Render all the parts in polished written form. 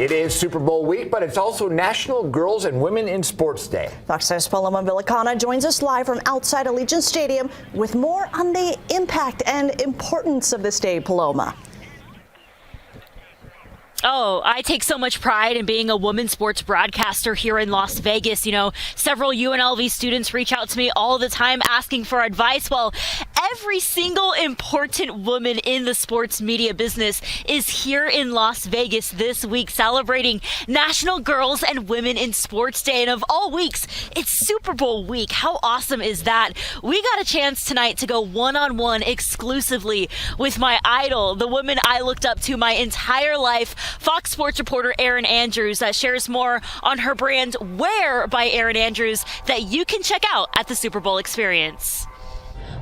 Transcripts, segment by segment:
It is Super Bowl week, but it's also National Girls and Women in Sports Day. FOX5's Paloma Villicana joins us live from outside Allegiant Stadium with more on the impact and importance of this day. Paloma. Oh, I take so much pride in being a women's sports broadcaster here in Las Vegas. You know, several UNLV students reach out to me all the time asking for advice. Well, every single important woman in the sports media business is here in Las Vegas this week celebrating National Girls and Women in Sports Day. And of all weeks, it's Super Bowl week. How awesome is that? We got a chance tonight to go one-on-one exclusively with my idol, the woman I looked up to my entire life. Fox Sports reporter Erin Andrews shares more on her brand Wear by Erin Andrews that you can check out at the Super Bowl Experience.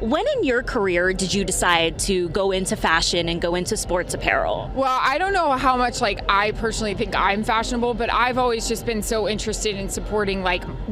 When in your career did you decide to go into fashion and go into sports apparel? Well, I don't know how much I personally think I'm fashionable, but I've always just been so interested in supporting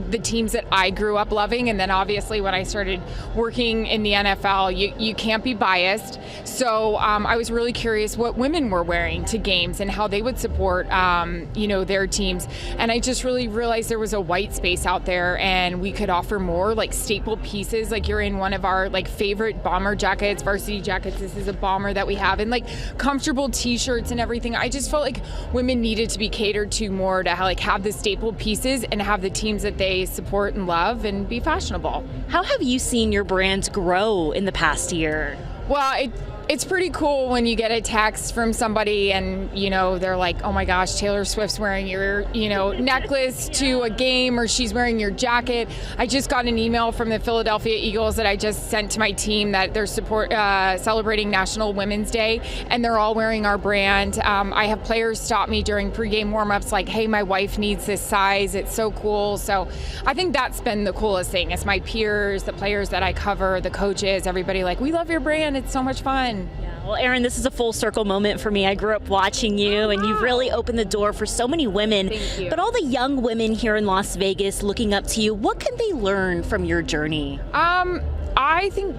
the teams that I grew up loving. And then obviously when I started working in the NFL, you can't be biased. So I was really curious what women were wearing to games and how they would support their teams. And I just really realized there was a white space out there and we could offer more staple pieces. You're in one of our favorite bomber jackets, varsity jackets. This is a bomber that we have, and comfortable t-shirts and everything. I just felt like women needed to be catered to more to have the staple pieces and have the teams that they support and love and be fashionable. How have you seen your brand grow in the past year? Well, it's pretty cool when you get a text from somebody and, they're like, oh my gosh, Taylor Swift's wearing your, necklace to a game, or she's wearing your jacket. I just got an email from the Philadelphia Eagles that I just sent to my team that they're celebrating National Women's Day, and they're all wearing our brand. I have players stop me during pregame warmups like, hey, my wife needs this size. It's so cool. So I think that's been the coolest thing. It's my peers, the players that I cover, the coaches, everybody we love your brand. It's so much fun. Yeah. Well, Erin, this is a full circle moment for me. I grew up watching you, and you've really opened the door for so many women. Thank you. But all the young women here in Las Vegas looking up to you, what can they learn from your journey? I think,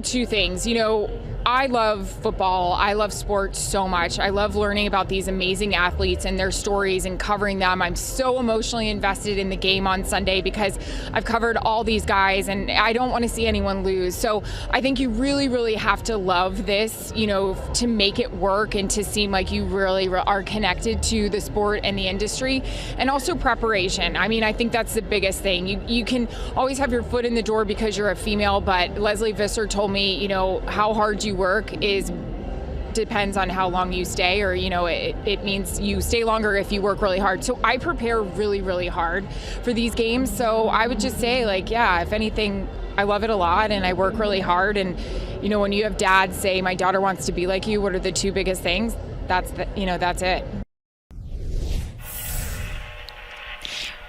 two things. I love football. I love sports so much. I love learning about these amazing athletes and their stories and covering them. I'm so emotionally invested in the game on Sunday because I've covered all these guys and I don't want to see anyone lose. So I think you really, really have to love this, to make it work and to seem like you really are connected to the sport and the industry, and also preparation. I mean, I think that's the biggest thing. You can always have your foot in the door because you're a female, but Leslie Visser told me, how hard you work depends on how long you stay, or it means you stay longer if you work really hard. So I prepare really, really hard for these games. So I would just say if anything, I love it a lot and I work really hard. And when you have dads say, my daughter wants to be like you, what are the two biggest things? That's it.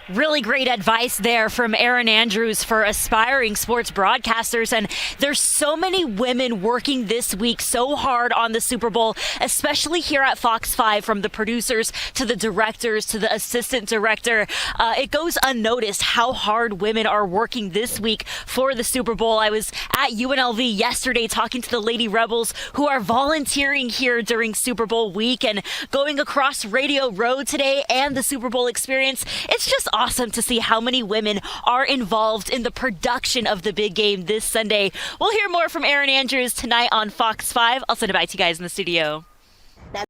Really great advice there from Erin Andrews for aspiring sports broadcasters. And there's so many women working this week so hard on the Super Bowl, especially here at Fox 5, from the producers to the directors to the assistant director. It goes unnoticed how hard women are working this week for the Super Bowl. I was at UNLV yesterday talking to the Lady Rebels who are volunteering here during Super Bowl week and going across Radio Row today and the Super Bowl Experience. It's just awesome to see how many women are involved in the production of the big game this Sunday. We'll hear more from Erin Andrews tonight on Fox 5. I'll send it back to you guys in the studio.